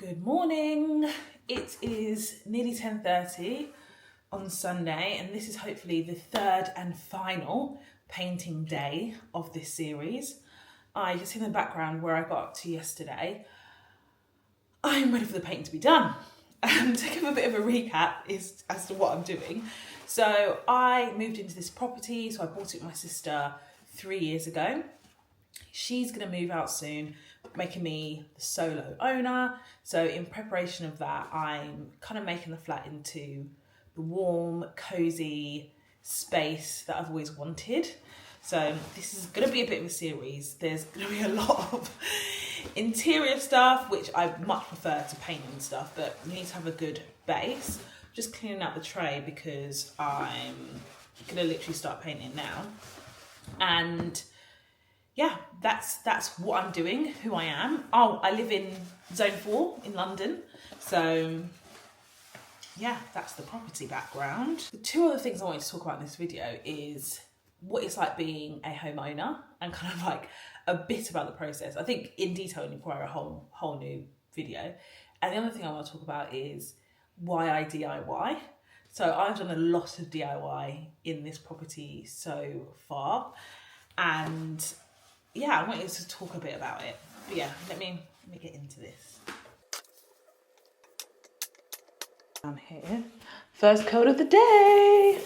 Good morning. It is nearly 10:30 on Sunday, and this is hopefully the third and final painting day of this series. I just in the background where I got up to yesterday, I'm ready for the painting to be done. And to give a bit of a recap as to what I'm doing. So I moved into this property, so I bought it with my sister 3 years ago. She's going to move out soon, making me the solo owner. So in preparation of that, I'm kind of making the flat into the warm, cozy space that I've always wanted. So this is going to be a bit of a series. There's going to be a lot of interior stuff, which I much prefer to painting and stuff, but you need to have a good base. Just cleaning out the tray because I'm going to literally start painting now. And yeah, that's what I'm doing, who I am. Oh, I live in Zone 4 in London. So yeah, that's the property background. The two other things I wanted to talk about in this video is what it's like being a homeowner and kind of like a bit about the process. I think in detail it require a whole new video. And the other thing I want to talk about is why I DIY. So I've done a lot of DIY in this property so far. And yeah, I wanted to talk a bit about it. But yeah, let me get into this. Down here, first coat of the day.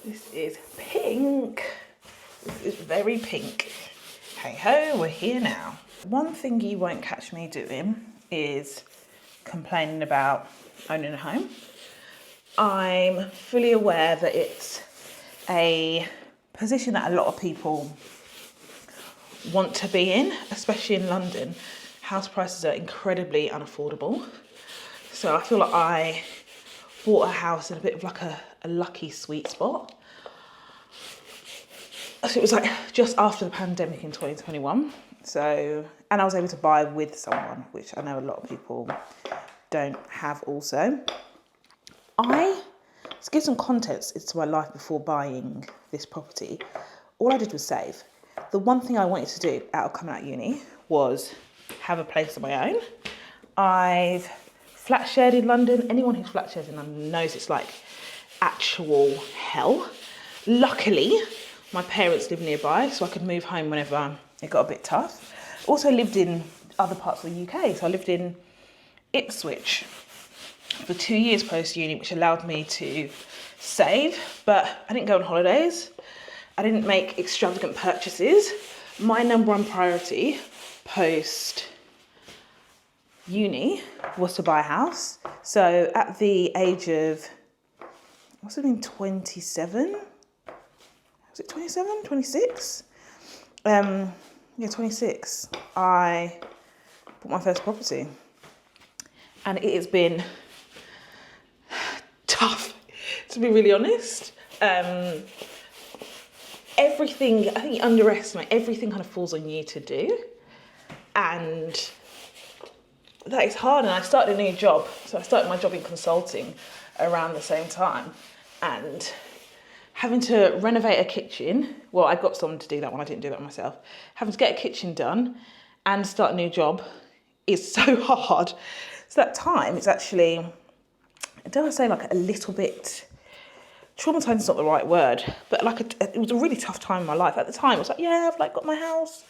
This is pink. This is very pink. Hey ho, we're here now. One thing you won't catch me doing is complaining about owning a home. I'm fully aware that it's a position that a lot of people want to be in, especially in London. House prices are incredibly unaffordable. So I feel like I bought a house in a bit of like a lucky sweet spot. So it was like just after the pandemic in 2021. So, and I was able to buy with someone, which I know a lot of people don't have also. To give some context into my life before buying this property, all I did was save. The one thing I wanted to do out of coming out of uni was have a place of my own. I've flat shared in London. Anyone who's flat shared in London knows it's like actual hell. Luckily, my parents live nearby, so I could move home whenever it got a bit tough. Also lived in other parts of the UK. So I lived in Ipswich for 2 years post-uni, which allowed me to save, but I didn't go on holidays. I didn't make extravagant purchases. My number one priority post-uni was to buy a house. So at the age of, must have been 27? Was it 27, 26? Yeah, 26. I bought my first property. And it has been tough, to be really honest. Everything, I think you underestimate, everything kind of falls on you to do. And that is hard. And I started a new job. So I started my job in consulting around the same time. And having to renovate a kitchen, well, I got someone to do that one, I didn't do that myself. Having to get a kitchen done and start a new job is so hard. So that time, it's actually, dare I say, like a little bit, traumatizing is not the right word, but like it was a really tough time in my life. At the time, it was like, yeah, I've like got my house.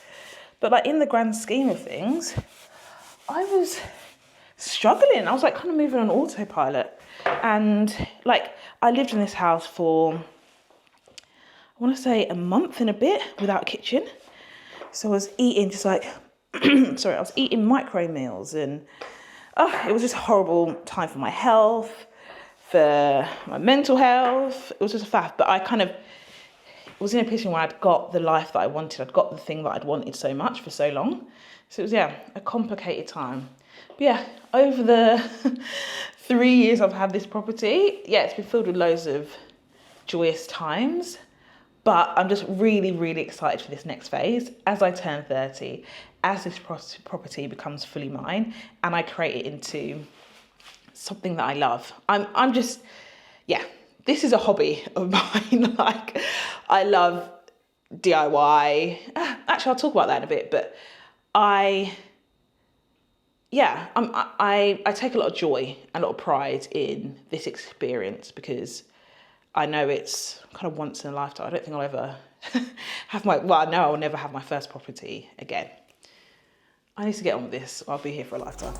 But like in the grand scheme of things, I was struggling. I was like kind of moving on autopilot. And like I lived in this house for, I want to say a month and a bit without a kitchen. So I was eating just like, I was eating micro meals and it was just a horrible time for my health, for my mental health. It was just a faff. But I kind of was in a position where I'd got the life that I wanted. I'd got the thing that I'd wanted so much for so long. So it was, yeah, a complicated time. But yeah, over the 3 years I've had this property, yeah, it's been filled with loads of joyous times. But I'm just really, really excited for this next phase. As I turn 30, as this property becomes fully mine and I create it into something that I love. I'm just, yeah, this is a hobby of mine. Like, I love DIY. Actually, I'll talk about that in a bit, but I yeah, I take a lot of joy and a lot of pride in this experience because I know it's kind of once in a lifetime. I don't think I'll ever have I know I'll never have my first property again. I need to get on with this. I'll be here for a lifetime.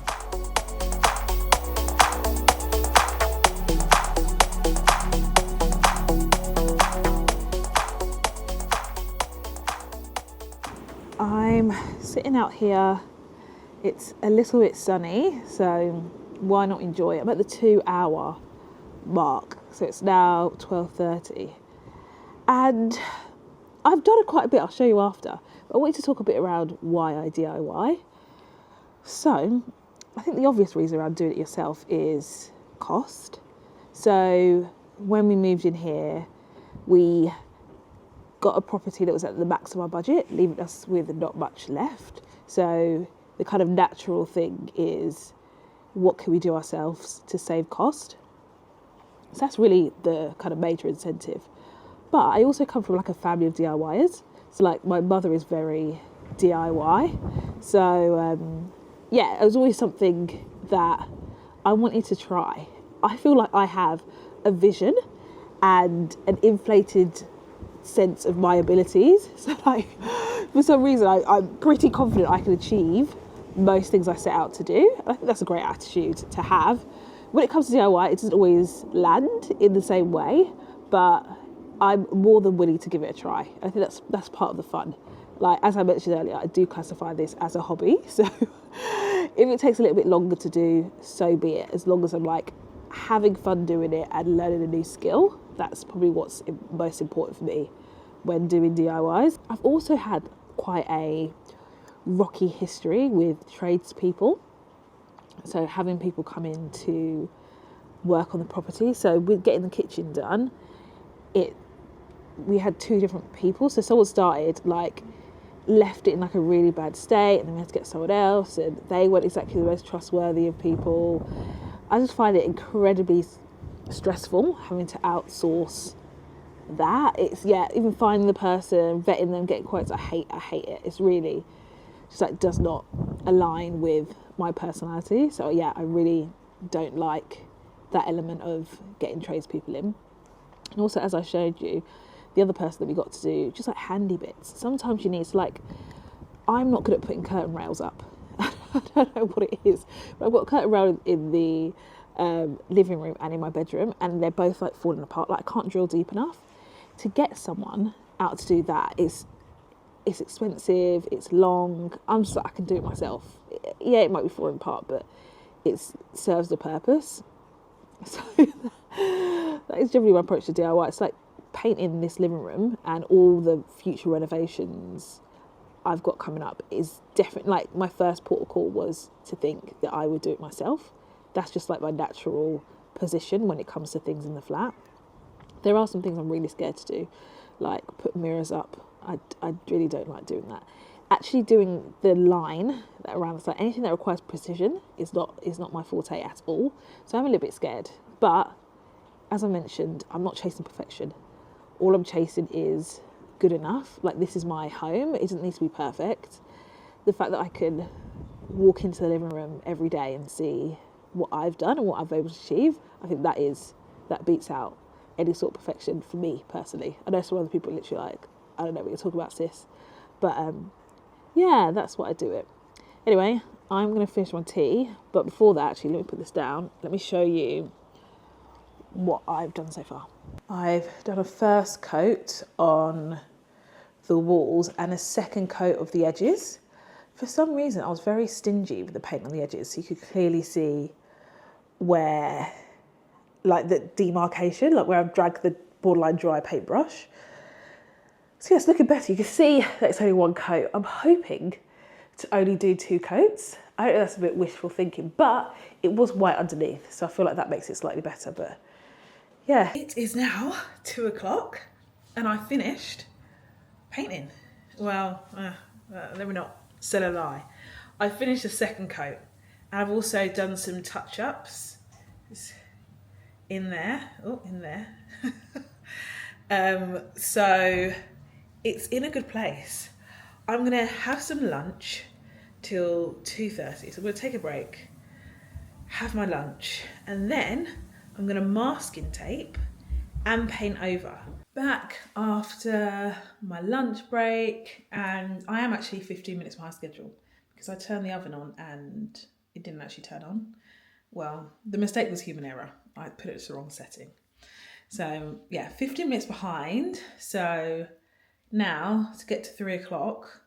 I'm sitting out here. It's a little bit sunny, so why not enjoy it? I'm at the 2-hour mark, so it's now 12:30, and I've done it quite a bit. I'll show you after. But I wanted to talk a bit around why I DIY. So I think the obvious reason around doing it yourself is cost. So when we moved in here, we got a property that was at the max of our budget, leaving us with not much left. So the kind of natural thing is, what can we do ourselves to save cost? So that's really the kind of major incentive. But I also come from like a family of DIYers. So like my mother is very DIY. So yeah, it was always something that I wanted to try. I feel like I have a vision and an inflated sense of my abilities. So like, for some reason, I'm pretty confident I can achieve most things I set out to do. I think that's a great attitude to have. When it comes to DIY, it doesn't always land in the same way, but I'm more than willing to give it a try. I think that's part of the fun. Like, as I mentioned earlier, I do classify this as a hobby. So if it takes a little bit longer to do, so be it. As long as I'm like having fun doing it and learning a new skill, that's probably what's most important for me when doing DIYs. I've also had quite a rocky history with tradespeople. So having people come in to work on the property. So with getting the kitchen done, we had 2 different people. So someone started, like, left it in like a really bad state, and then we had to get someone else, and they weren't exactly the most trustworthy of people. I just find it incredibly stressful having to outsource that. It's, yeah, even finding the person, vetting them, getting quotes. I hate it. It's really just like does not align with my personality. So yeah, I really don't like that element of getting tradespeople in. And also, as I showed you, the other person that we got to do just like handy bits. Sometimes you need to, like, I'm not good at putting curtain rails up. I don't know what it is, but I've got a curtain rail in the living room and in my bedroom, and they're both like falling apart. Like, I can't drill deep enough. To get someone out to do that is, it's expensive, it's long. I'm just like, I can do it myself. Yeah, it might be falling apart, but it serves the purpose. So that is generally my approach to DIY. It's like painting this living room, and all the future renovations I've got coming up is definitely, like, my first port of call was to think that I would do it myself. That's just like my natural position when it comes to things in the flat. There are some things I'm really scared to do, like put mirrors up. I really don't like doing that. Actually doing the line around the side, anything that requires precision is not my forte at all. So I'm a little bit scared. But as I mentioned, I'm not chasing perfection. All I'm chasing is good enough. Like, this is my home. It doesn't need to be perfect. The fact that I can walk into the living room every day and see what I've done and what I've been able to achieve, I think that beats out any sort of perfection for me personally. I know some other people are literally like, I don't know what you're talking about, sis. But yeah, that's what I do it. Anyway, I'm going to finish my tea. But before that, actually, let me put this down. Let me show you what I've done so far. I've done a first coat on the walls and a second coat of the edges. For some reason, I was very stingy with the paint on the edges, so you could clearly see where, like, the demarcation, like where I've dragged the borderline dry paintbrush. So yeah, it's looking better. You can see that it's only one coat. I'm hoping to only do 2 coats. I don't know, that's a bit wishful thinking, but it was white underneath, so I feel like that makes it slightly better. But yeah, it is now 2 o'clock and I finished painting. Well, let me not sell a lie. I finished the second coat, and I've also done some touch-ups. It's in there, so it's in a good place. I'm gonna have some lunch, till 2:30. So I'm gonna take a break, have my lunch, and then I'm gonna masking tape and paint over. Back after my lunch break, and I am actually 15 minutes behind schedule because I turned the oven on and it didn't actually turn on. Well, the mistake was human error. I put it to the wrong setting. So yeah, 15 minutes behind. So now to get to 3 o'clock,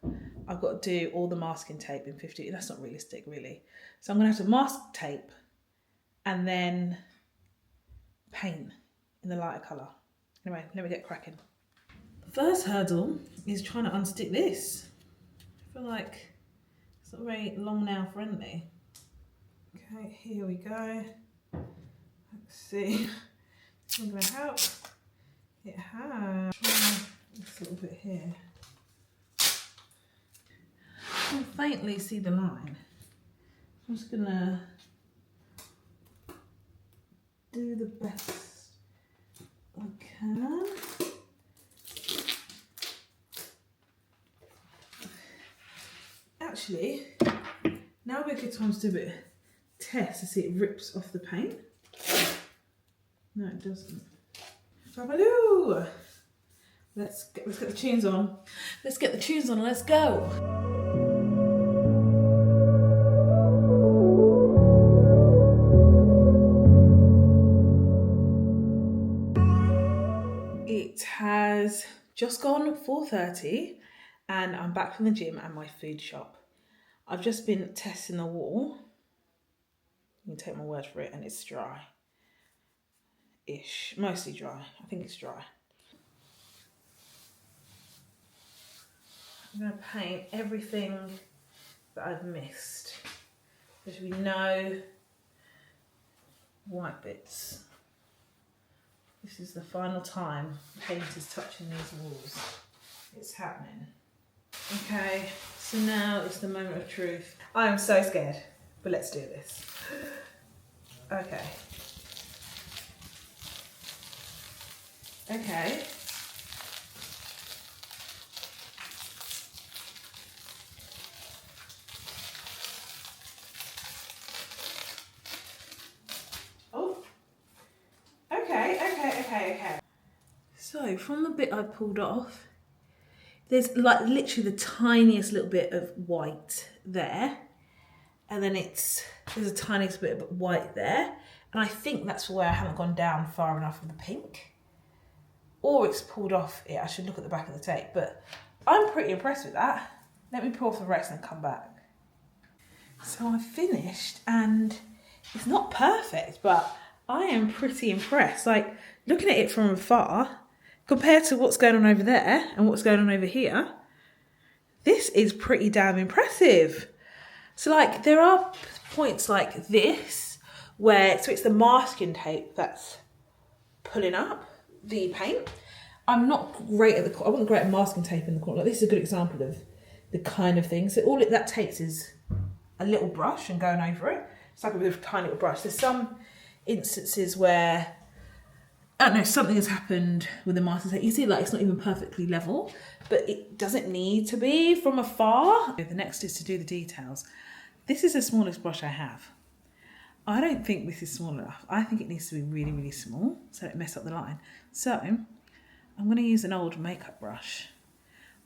I've got to do all the masking tape in 15. That's not realistic, really. So I'm gonna have to mask tape and then paint in the lighter colour. Anyway, let me get cracking. The first hurdle is trying to unstick this. I feel like it's not very long nail friendly. Okay, here we go. Let's see. It's not going to help. It has. Try this little bit here. I can faintly see the line. I'm just going to do the best I can. Actually, now would be a good time to do a bit of test to see it rips off the paint. No, it doesn't. Babaloo! Let's get the tunes on. Let's get the tunes on and let's go. It has just gone 4:30 and I'm back from the gym and my food shop. I've just been testing the wall. You can take my word for it, and it's dry-ish, mostly dry. I think it's dry. I'm going to paint everything that I've missed. There should be no white bits. This is the final time paint is touching these walls. It's happening. Okay, so now it's the moment of truth. I am so scared, but let's do this. Okay. Okay. Oh. Okay. So from the bit I pulled off, there's like literally the tiniest little bit of white there. And then there's a tiniest bit of white there. And I think that's where I haven't gone down far enough with the pink. Or it's pulled off it. I should look at the back of the tape, but I'm pretty impressed with that. Let me pull off the rest and come back. So I've finished and it's not perfect, but I am pretty impressed. Like looking at it from afar, compared to what's going on over there and what's going on over here, this is pretty damn impressive. So like there are points like this where, so it's the masking tape that's pulling up the paint. I'm not great at I wasn't great at masking tape in the corner. Like, this is a good example of the kind of thing. So all that takes is a little brush and going over it. It's like a bit of a tiny little brush. There's some instances where, I don't know, something has happened with the masking tape. You see like it's not even perfectly level, but it doesn't need to be from afar. The next is to do the details. This is the smallest brush I have. I don't think this is small enough. I think it needs to be really, really small so it messes up the line. So I'm going to use an old makeup brush.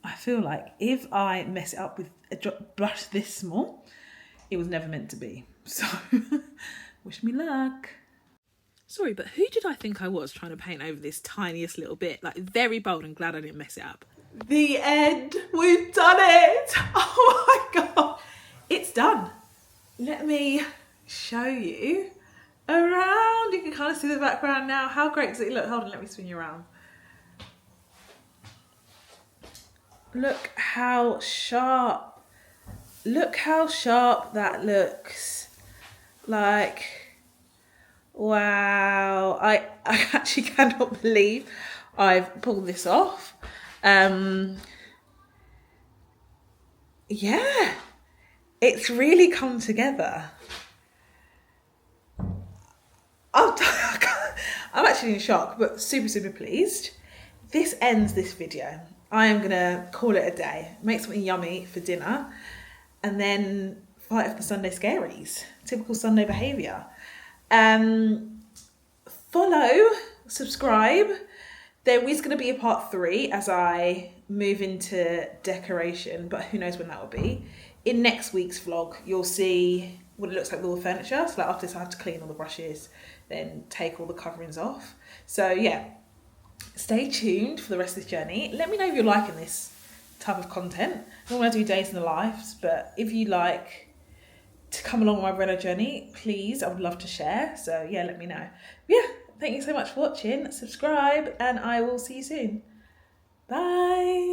I feel like if I mess it up with a brush this small, it was never meant to be. So wish me luck. Sorry, but who did I think I was trying to paint over this tiniest little bit? Like very bold and glad I didn't mess it up. The end. We've done it. Oh my God. It's done. Let me show you around. You can kind of see the background now. How great does it look? Hold on, let me spin you around. Look how sharp. Look how sharp that looks. Like, wow. I actually cannot believe I've pulled this off. Yeah. It's really come together. I'm actually in shock, but super, super pleased. This ends this video. I am gonna call it a day. Make something yummy for dinner. and then fight off the Sunday scaries, typical Sunday behaviour. Follow, subscribe. There is going to be a part 3 as I move into decoration, but who knows when that will be. In next week's vlog, you'll see what it looks like with all the furniture. So like after this, I have to clean all the brushes, then take all the coverings off. So yeah, stay tuned for the rest of this journey. Let me know if you're liking this type of content. I don't want to do days in the lives, but if you like to come along my Brella journey, please, I would love to share. So yeah, let me know. Yeah, thank you so much for watching. Subscribe, and I will see you soon. Bye.